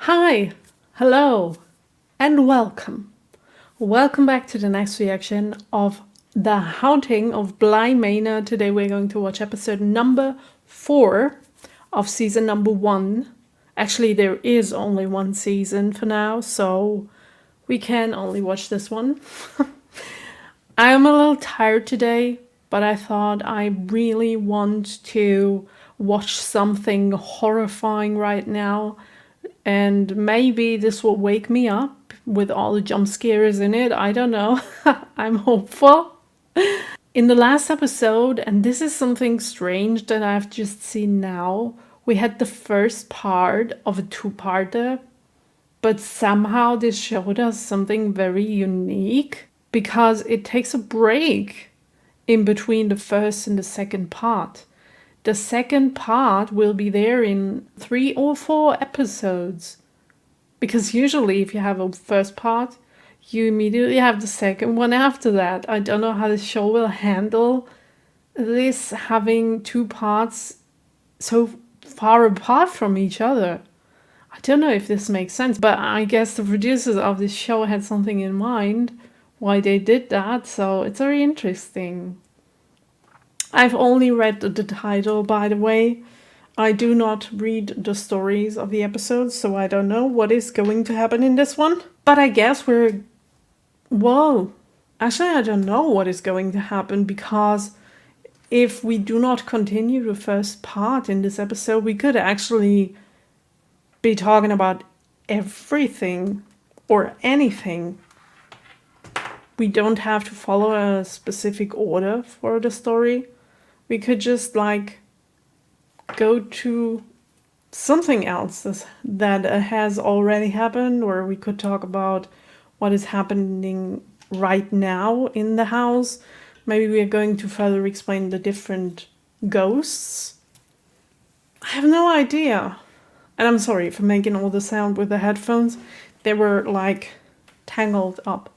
Hi, hello, and welcome. Welcome back to the next reaction of The Haunting of Bly Manor. Today we're going to watch episode number 4 of season number 1. Actually, there is only one season for now, so we can only watch this one. I am a little tired today, but I thought I really want to watch something horrifying right now. And maybe this will wake me up with all the jump scares in it. I don't know. I'm hopeful. In the last episode, and this is something strange that I've just seen now, we had the first part of a two-parter, but somehow this showed us something very unique because it takes a break in between the first and the second part. The second part will be there in 3 or 4 episodes. Because usually if you have a first part, you immediately have the second one after that. I don't know how the show will handle this having 2 parts so far apart from each other. I don't know if this makes sense, but I guess the producers of this show had something in mind why they did that, so it's very interesting. I've only read the title, by the way. I do not read the stories of the episodes, so I don't know what is going to happen in this one. But I guess we're... Whoa. Actually, I don't know what is going to happen, because if we do not continue the first part in this episode, we could actually be talking about everything or anything. We don't have to follow a specific order for the story. We could just go to something else that has already happened, or we could talk about what is happening right now in the house. Maybe we are going to further explain the different ghosts. I have no idea. And I'm sorry for making all the sound with the headphones. They were tangled up.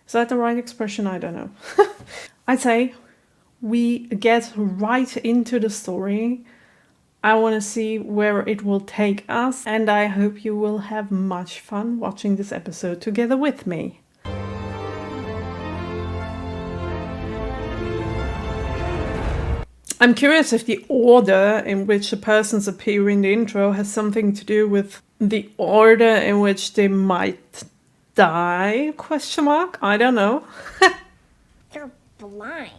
Is that the right expression? I don't know. I'd say we get right into the story. I want to see where it will take us, and I hope you will have much fun watching this episode together with me. I'm curious if the order in which the persons appear in the intro has something to do with the order in which they might die? Question mark? I don't know. You're blind.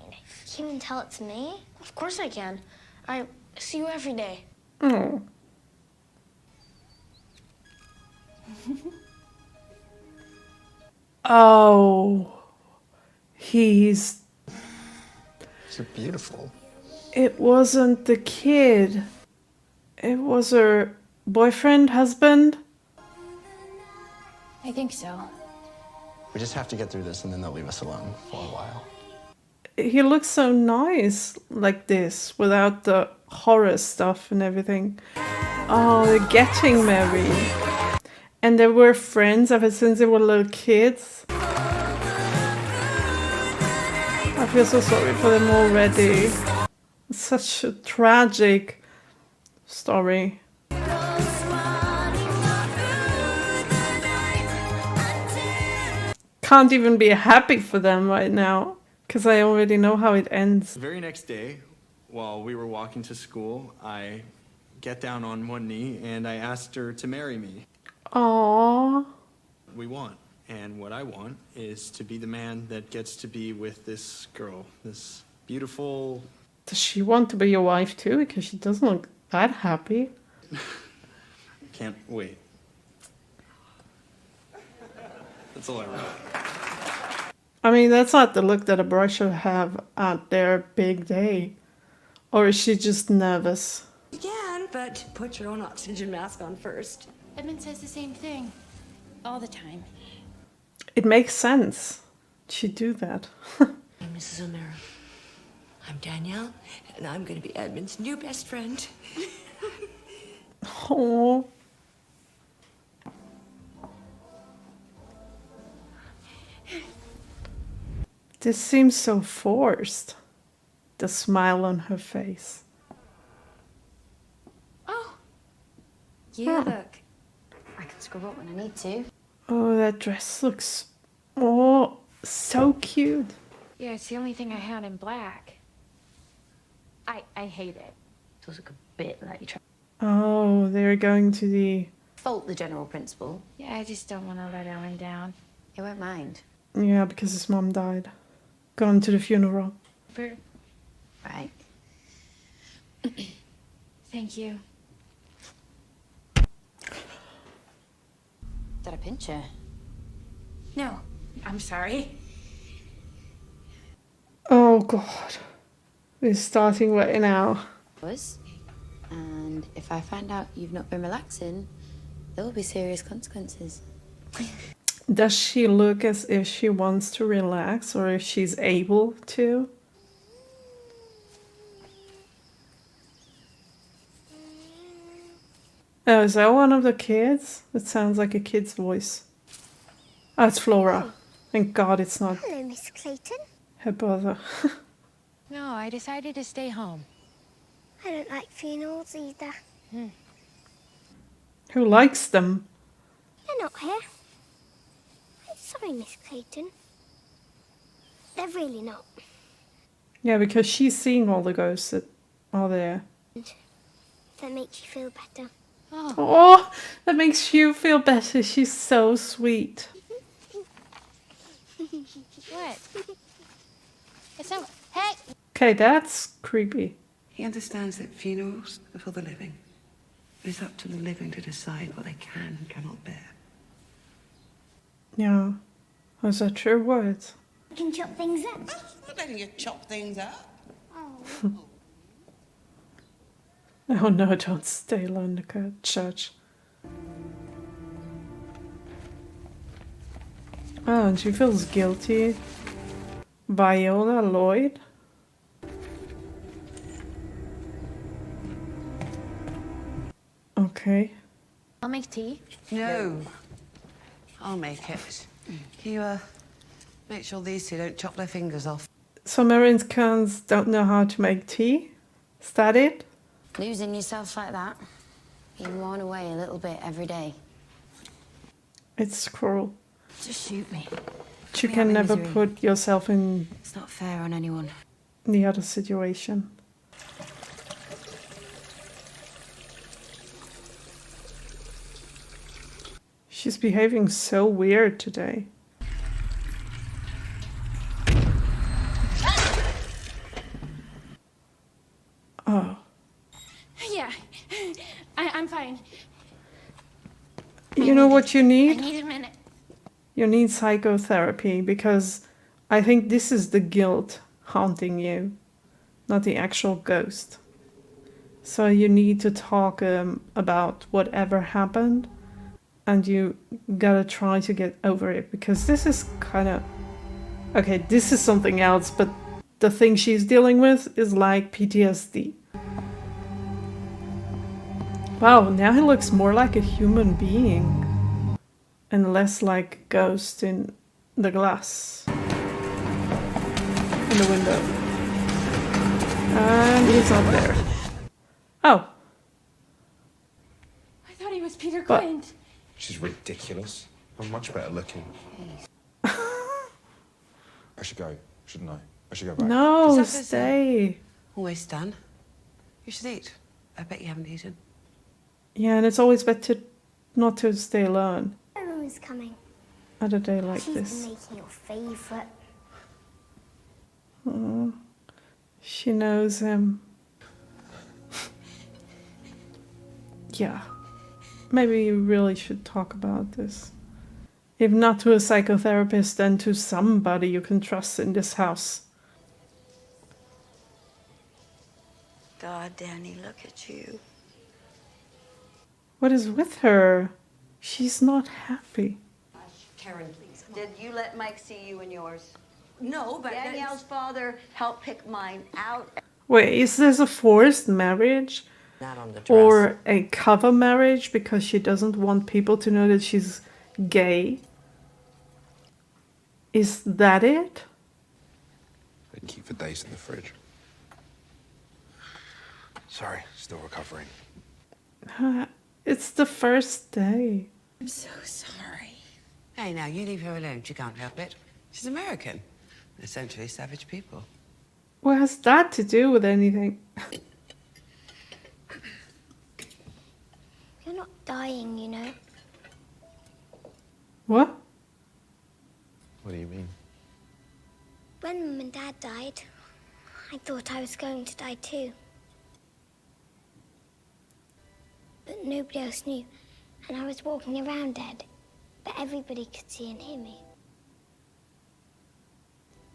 You can tell it's me? Of course I can. I see you every day. Oh. Oh. He's... You're beautiful. It wasn't the kid. It was her boyfriend, husband? I think so. We just have to get through this and then they'll leave us alone for a while. He looks so nice like this, without the horror stuff and everything. Oh, they're getting married. And they were friends ever since they were little kids. I feel so sorry for them already. It's such a tragic story. Can't even be happy for them right now, because I already know how it ends. The very next day, while we were walking to school, I get down on one knee and I asked her to marry me. Aww. We want, and what I want is to be the man that gets to be with this girl, this beautiful... Does she want to be your wife too? Because she doesn't look that happy. Can't wait. That's all I wrote. I mean, that's not the look that a bride should have at their big day. Or is she just nervous? You can, but put your own oxygen mask on first. Edmund says the same thing. All the time. It makes sense. She'd do that. I'm Mrs. O'Mara. I'm Danielle, and I'm going to be Edmund's new best friend. Oh. This seems so forced. The smile on her face. Oh, You look scrub up when I need to. Oh, that dress looks, oh, so cute. Yeah, it's the only thing I had in black. I hate it. It does look a bit like you try Oh, they're going to the, to fault the general principal. Yeah, I just don't want to let Ellen down. He won't mind. yeah, because his mom died. Gone to the funeral. Right. Thank you. Did I pinch her? No, I'm sorry. Oh, God. We're starting right now. Was. And if I find out you've not been relaxing, there will be serious consequences. Does she look as if she wants to relax or if she's able to? Oh, is that one of the kids? It sounds like a kid's voice. Oh, it's Flora. Thank God it's not Hello, Miss Clayton. her brother. No, I decided to stay home. I don't like funerals either. Who likes them? They're not here. I'm sorry, Miss Clayton. They're really not. Yeah, because she's seeing all the ghosts that are there. That makes you feel better. Oh, that makes you feel better. She's so sweet. What? It's not. Hey! Okay, that's creepy. He understands that funerals are for the living. It's up to the living to decide what they can and cannot bear. Yeah. Those are true words. You can chop things up. I'm not letting you chop things up. Oh. Oh no, don't stay alone in the church. Oh, and she feels guilty. Viola Lloyd? Okay. I'll make tea. No. I'll make it. You, make sure these two don't chop their fingers off. So Americans don't know how to make tea? Is that it? Losing yourself like that, being worn away a little bit every day. It's cruel. Just shoot me. But you Me can out my never misery. put yourself in It's not fair on anyone. the other situation. She's behaving so weird today. Oh. Yeah, I'm fine. You know what you I need? need a minute. You need psychotherapy because I think this is the guilt haunting you, not the actual ghost. So you need to talk about whatever happened and you gotta try to get over it because this is kind of... Okay, this is something else, but the thing she's dealing with is like PTSD. Wow, now he looks more like a human being and less like a ghost in the glass in the window. And he's not there. Oh, I thought he was Peter But- Quint. She's ridiculous. I'm much better looking. I should go, shouldn't I? I should go back. no, Supper's stay. Always done. You should eat. I bet you haven't eaten. Yeah, and it's always better not to stay alone Who's coming? at a day like She's this. making your favourite. Oh, she knows him. Yeah, maybe you really should talk about this. If not to a psychotherapist, then to somebody you can trust in this house. God, Danny, look at you. What is with her? She's not happy. Karen, please. Did you let Mike see you and yours? No, but Danielle's father helped pick mine out. Wait, is this a forced marriage? not on the dress. Or a cover marriage because she doesn't want people to know that she's gay? Is that it? They keep for days in the fridge. Sorry, still recovering. It's the first day. I'm so sorry. Hey, now, you leave her alone. She can't help it. She's American. Essentially savage people. What has that to do with anything? You're not dying, you know. What? What do you mean? When Mum and Dad died, I thought I was going to die too. But nobody else knew, and I was walking around dead, but everybody could see and hear me.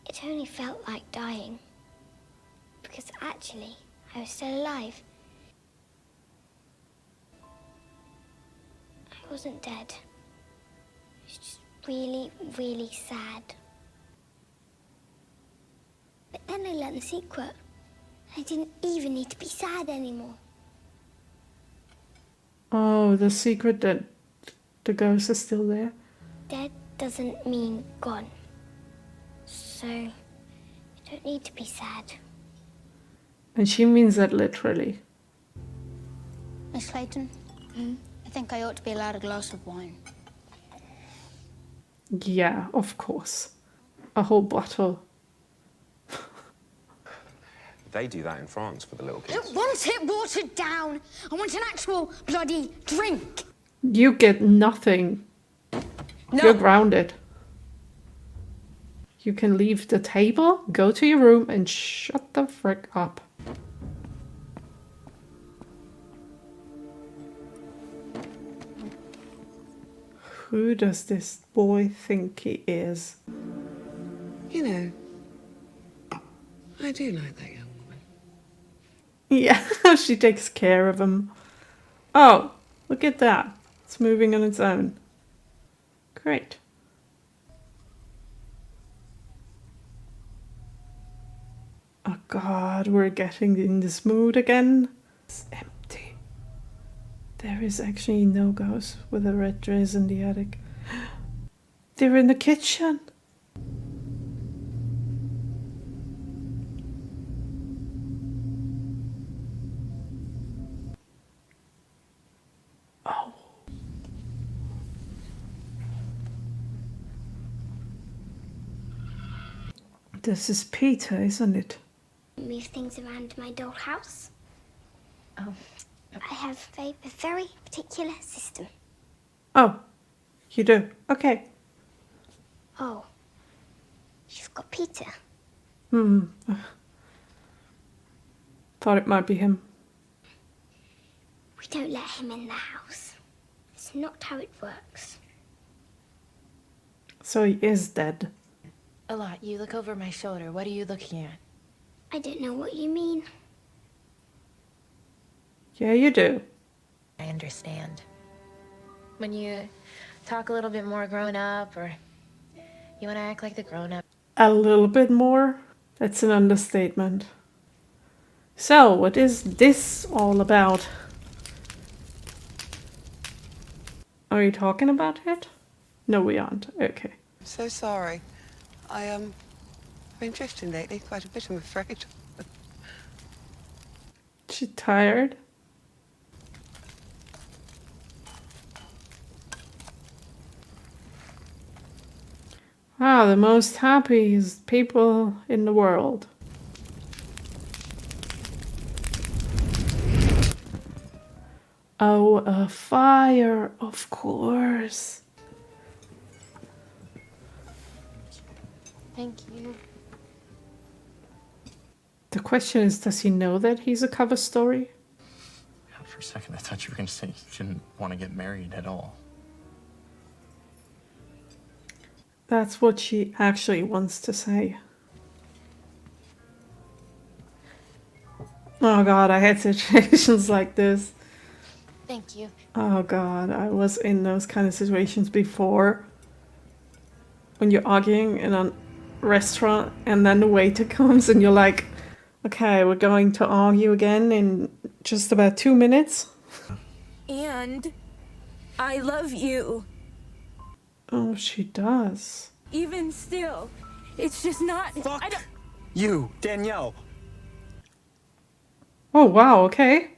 It only felt like dying, because actually, I was still alive. I wasn't dead. I was just really, really sad. But then I learned the secret. I didn't even need to be sad anymore. Oh, the secret that the ghost is still there. Dead doesn't mean gone. So, you don't need to be sad. And she means that literally. Miss Clayton, I think I ought to be allowed a glass of wine. Yeah, of course. A whole bottle. They do that in France for the little I kids. don't want it watered down. I want an actual bloody drink. You get nothing. No. You're grounded. You can leave the table, go to your room, and shut the frick up. Who does this boy think he is? You know, I do like that young woman. Yeah, she takes care of him. Oh, look at that. It's moving on its own. Great. Oh God, we're getting in this mood again. It's empty. There is actually no ghost with a red dress in the attic. They're in the kitchen. Oh. This is Peter, isn't it? Move things around my dollhouse. Oh. I have a very particular system. Oh, you do? Okay. Oh, you've got Peter. Thought it might be him. We don't let him in the house. It's not how it works. So he is dead. A lot. You look over my shoulder. What are you looking at? I don't know what you mean. Yeah, you do. I understand. When you talk a little bit more grown up, or you want to act like the grown up. A little bit more? That's an understatement. So, what is this all about? Are you talking about it? No, we aren't. Okay. I'm so sorry. I've been drifting lately quite a bit, I'm afraid. She tired? Wow, the most happiest people in the world. Oh, a fire, of course. Thank you. The question is, does he know that he's a cover story? For a second, I thought you were going to say you didn't want to get married at all. That's what she actually wants to say. Oh God, I had situations like this. Thank you. Oh God, I was in those kind of situations before. When you're arguing in a restaurant and then the waiter comes and you're like, okay, we're going to argue again in just about 2 minutes. And I love you. Oh, she does. Even still, it's just not. Fuck I don't. you, Danielle. Oh wow, okay.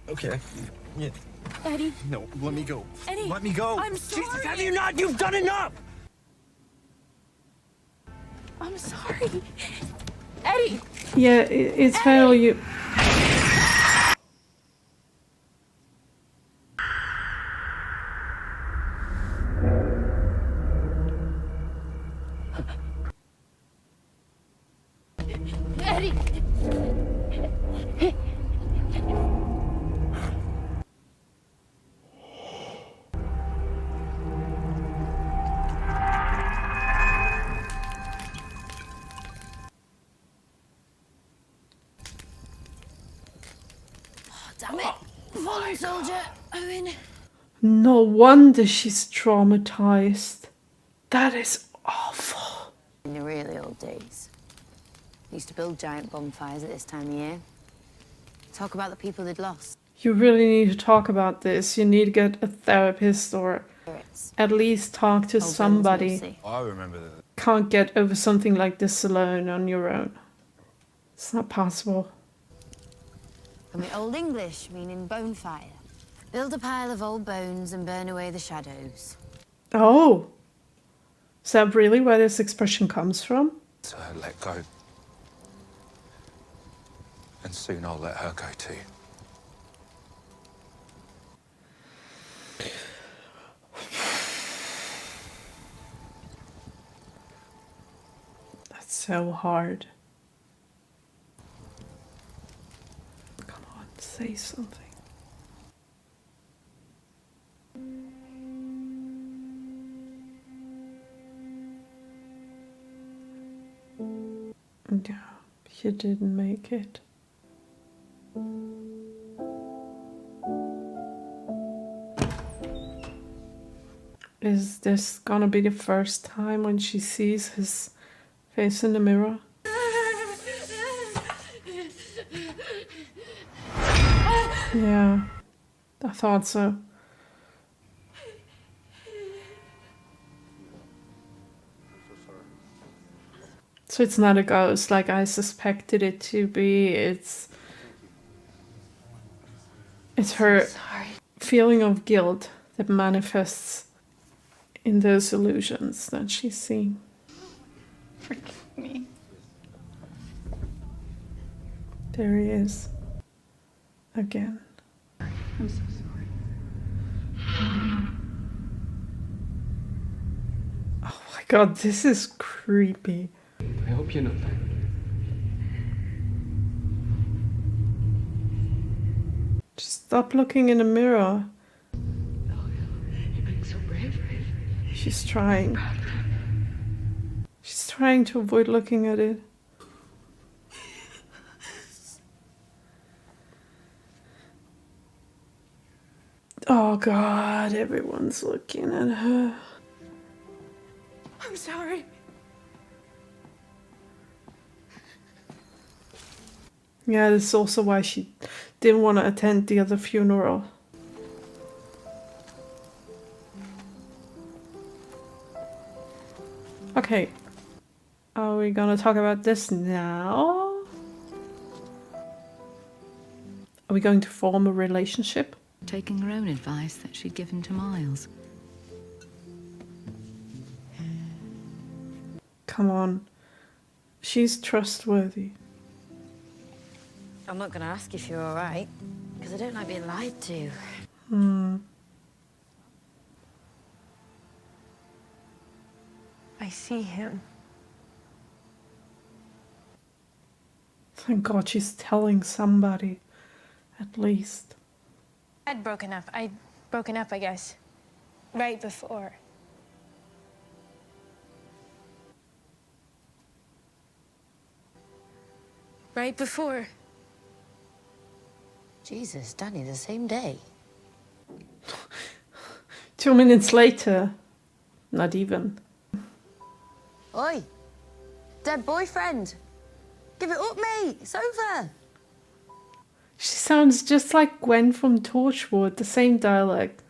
Okay. Yeah, Eddie. No, let me go. Eddie. Let me go. I'm sorry. Jesus, have you not? You've done enough! I'm sorry. Eddie. Yeah, it's fair. You. Eddie. Damn it. Fallen soldier, Owen. No wonder she's traumatized. That is awful. In the really old days, they used to build giant bonfires at this time of year. Talk about the people they'd lost. You really need to talk about this. You need to get a therapist or at least talk to somebody. I remember that. Can't get over something like this alone on your own. It's not possible. From the Old English, meaning bonfire. Build a pile of old bones and burn away the shadows. Oh. Is that really where this expression comes from? So let go. And soon I'll let her go too. That's so hard. Come on, say something. Yeah, you didn't make it. Is this gonna be the first time when she sees his face in the mirror? Yeah, I thought so. So it's not a ghost like I suspected it to be. It's her feeling of guilt that manifests in those illusions that she's seeing. Forgive me. There he is. Again. I'm so sorry. Oh my god, this is creepy. I hope you know that. Just stop looking in the mirror. You're being so brave. She's trying. She's trying to avoid looking at it. Oh god, everyone's looking at her. I'm sorry. Yeah, that's also why she didn't want to attend the other funeral. Okay. Are we gonna talk about this now? Are we going to form a relationship? Taking her own advice that she'd given to Miles. Come on. She's trustworthy. I'm not going to ask if you're all right, because I don't like being lied to. I see him. Thank God she's telling somebody, at least. I'd broken up, I guess. Right before. Right before. Jesus, Danny, the same day. 2 minutes later. Not even. Oi! Dead boyfriend! Give it up, mate! It's over! She sounds just like Gwen from Torchwood, the same dialect.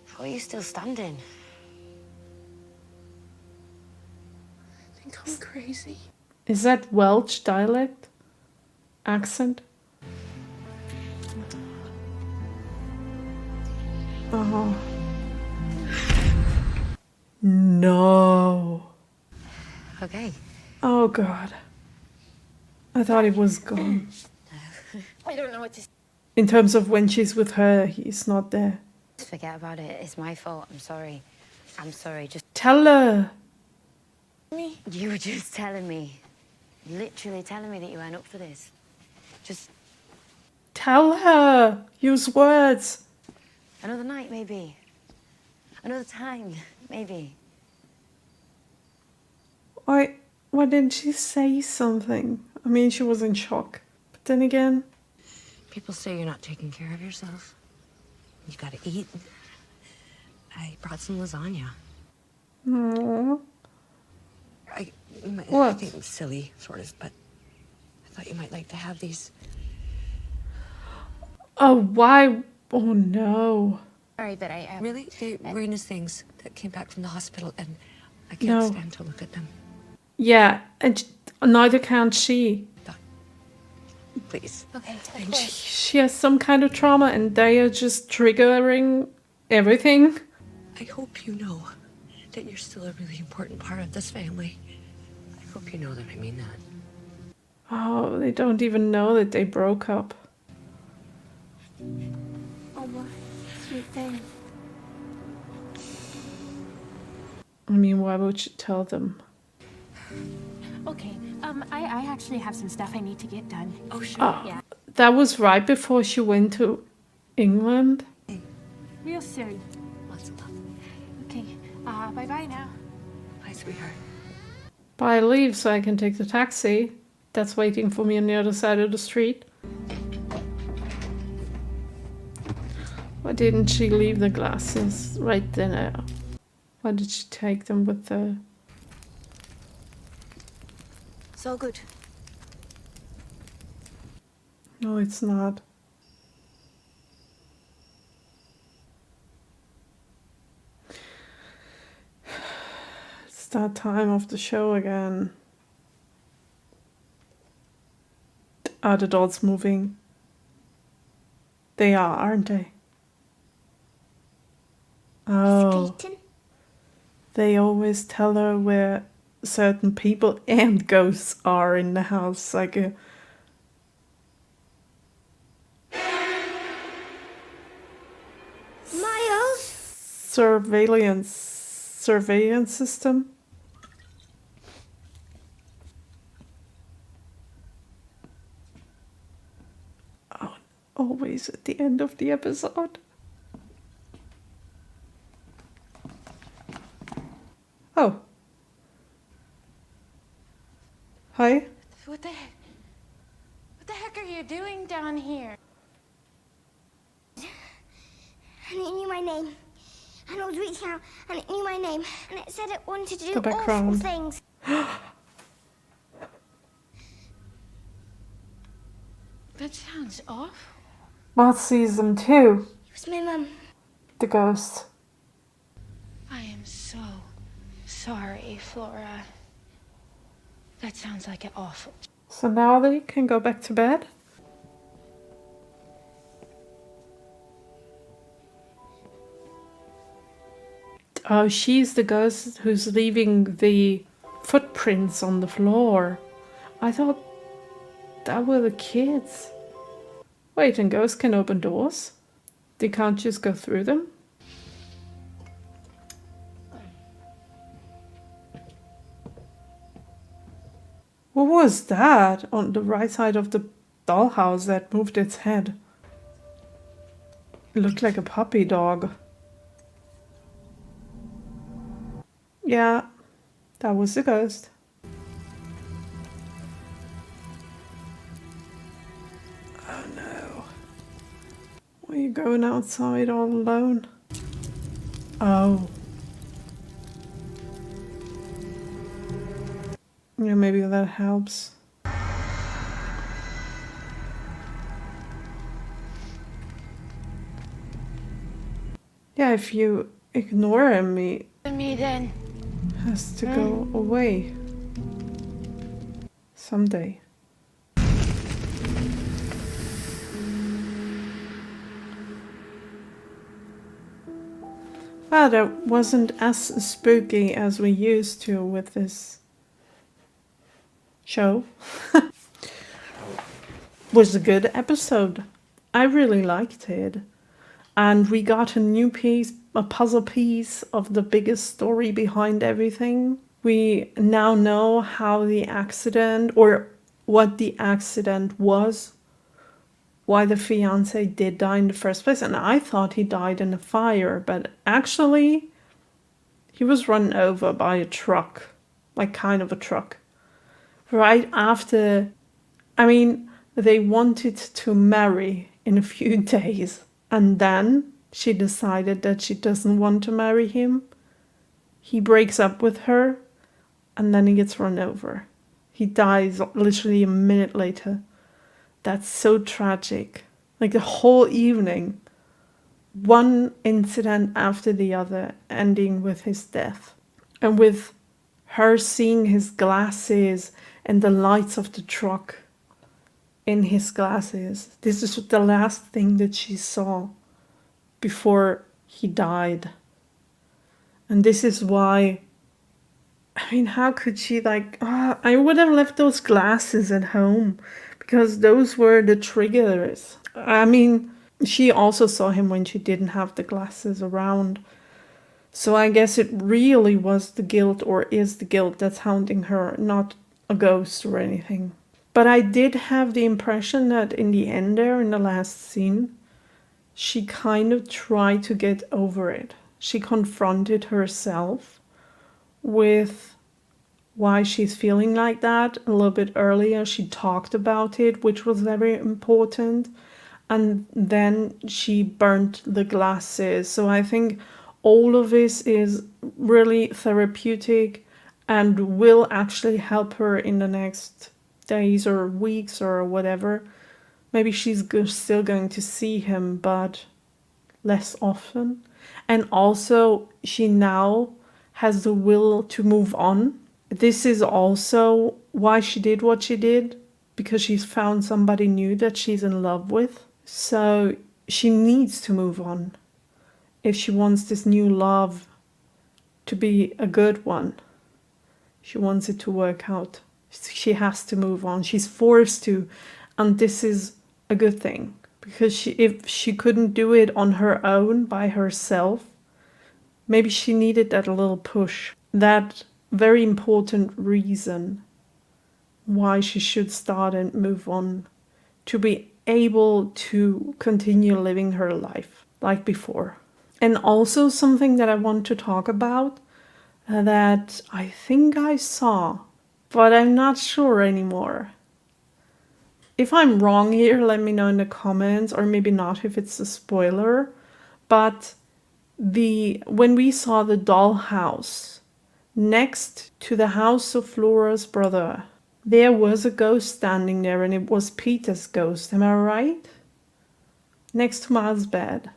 How are you still standing? I think I'm crazy. Is that Welsh dialect? Accent? okay? Oh god. I thought he was gone. I don't know what to say. In terms of when she's with her, he's not there. Just forget about it. It's my fault. I'm sorry. I'm sorry. Just tell her. You were just telling me. Literally telling me that you weren't up for this. Just Tell her. Use words. another night, maybe. Another time, maybe. Why didn't she say something? I mean, she was in shock. But then again... People say you're not taking care of yourself. You gotta eat. I brought some lasagna. Aww. I think it's silly, sort of, but I thought you might like to have these. Oh, why? Oh, no. Sorry, but I really? They were Rena's things that came back from the hospital, and I can't stand to look at them. Yeah, and neither can she. Please. Okay, She has some kind of trauma and they are just triggering everything. I hope you know that you're still a really important part of this family. I hope you know that I mean that. Oh, they don't even know that they broke up. Oh, what sweet thing. I mean, why would you tell them? Okay, I actually have some stuff I need to get done. Oh, sure. Oh, Yeah. that was right before she went to England. Real soon. Lots of love. Okay, bye-bye now. Bye, sweetheart. But I leave so I can take the taxi. That's waiting for me on the other side of the street. Why didn't she leave the glasses right then? Why did she take them with her? It's all good. No, it's not. It's that time of the show again. Are the dolls moving? They are, aren't they? Oh. Skating? They always tell her where certain people and ghosts are in the house. Like a... Miles? surveillance system. Oh, always at the end of the episode. Oh. Hi. What the heck are you doing down here? And it knew my name. And it was reaching out and it knew my name. And it said it wanted to do The awful background. things. That sounds awful. Matt sees them too. It was my mum. The ghost. I am so sorry, Flora. That sounds like an awful... So now they can go back to bed? Oh, she's the ghost who's leaving the footprints on the floor. I thought that were the kids. Wait, and ghosts can open doors? They can't just go through them? What was that on the right side of the dollhouse that moved its head? It looked like a puppy dog. Yeah, that was the ghost. Oh no. Why are you going outside all alone? Oh. Yeah, maybe that helps. Yeah, if you ignore him, he Me then. has to go away. Someday. Wow, that wasn't as spooky as we used to with this show. Was a good episode. I really liked it. And we got a new piece, a puzzle piece of the biggest story behind everything. We now know how the accident, or what the accident was, why the fiance did die in the first place. And I thought he died in a fire, but actually he was run over by a truck, like kind of a truck. Right after, I mean, they wanted to marry in a few days, and then she decided that she doesn't want to marry him. He breaks up with her, and then he gets run over. He dies literally a minute later. That's so tragic. Like the whole evening, one incident after the other, ending with his death. And with her seeing his glasses and the lights of the truck in his glasses. This is the last thing that she saw before he died. And this is why, I mean, how could she, like, I would have left those glasses at home, because those were the triggers. I mean, she also saw him when she didn't have the glasses around. So I guess it really was the guilt, or is the guilt, that's haunting her, not a ghost or anything. But I did have the impression that in the end there, in the last scene, she kind of tried to get over it. She confronted herself with why she's feeling like that. A little bit earlier, she talked about it, which was very important. And then she burnt the glasses. So I think all of this is really therapeutic and will actually help her in the next days or weeks or whatever. Maybe she's still going to see him, but less often. And also, she now has the will to move on. This is also why she did what she did, because she's found somebody new that she's in love with. So she needs to move on if she wants this new love to be a good one. She wants it to work out. She has to move on. She's forced to, and this is a good thing, because if she couldn't do it on her own by herself, maybe she needed that little push, that very important reason why she should start and move on, to be able to continue living her life like before. And also something that I want to talk about that I think I saw, but I'm not sure anymore. If I'm wrong here, let me know in the comments, or maybe not if it's a spoiler. But when we saw the dollhouse next to the house of Flora's brother, there was a ghost standing there, and it was Peter's ghost. Am I right? Next to Miles' bed,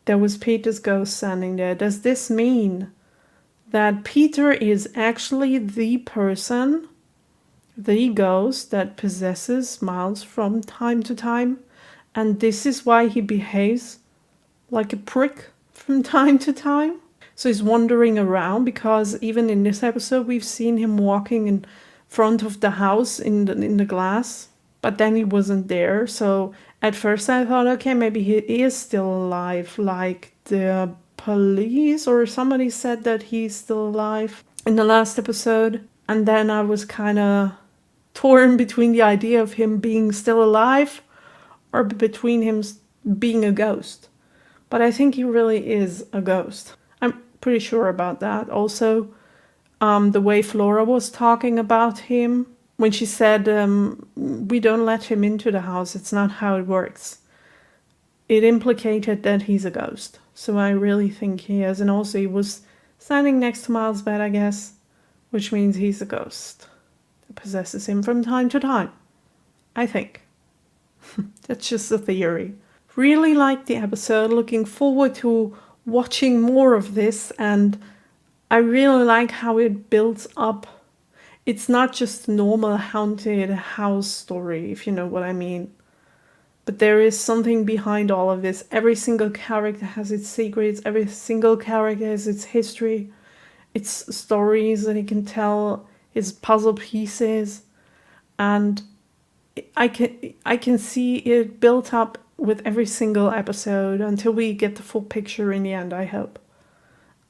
there was Peter's ghost standing there. Does this mean that Peter is actually the person, the ghost that possesses Miles from time to time, and this is why he behaves like a prick from time to time? So he's wandering around, because even in this episode we've seen him walking in front of the house in the glass, but then he wasn't there. So at first I thought, okay, maybe he is still alive, like the police or somebody said that he's still alive in the last episode. And then I was kind of torn between the idea of him being still alive or between him being a ghost. But I think he really is a ghost. I'm pretty sure about that. Also, the way Flora was talking about him, when she said, we don't let him into the house, it's not how it works. It implicated that he's a ghost. So I really think he is. And also he was standing next to Miles' bed, I guess, which means he's a ghost that possesses him from time to time. I think. That's just a theory. Really liked the episode. Looking forward to watching more of this. And I really like how it builds up. It's not just a normal haunted house story, if you know what I mean. But there is something behind all of this. Every single character has its secrets. Every single character has its history. Its stories that he can tell. His puzzle pieces. And I can see it built up with every single episode until we get the full picture in the end, I hope.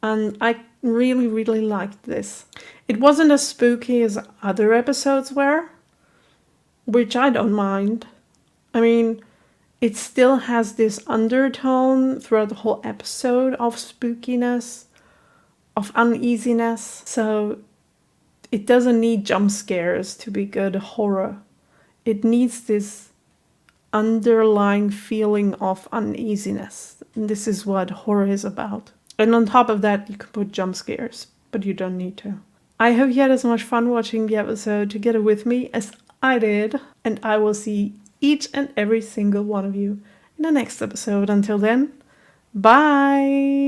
And I really, really liked this. It wasn't as spooky as other episodes were, which I don't mind. I mean, it still has this undertone throughout the whole episode of spookiness, of uneasiness. So it doesn't need jump scares to be good horror. It needs this underlying feeling of uneasiness. And this is what horror is about. And on top of that, you can put jump scares, but you don't need to. I hope you had as much fun watching the episode together with me as I did. And I will see each and every single one of you in the next episode. Until then, bye!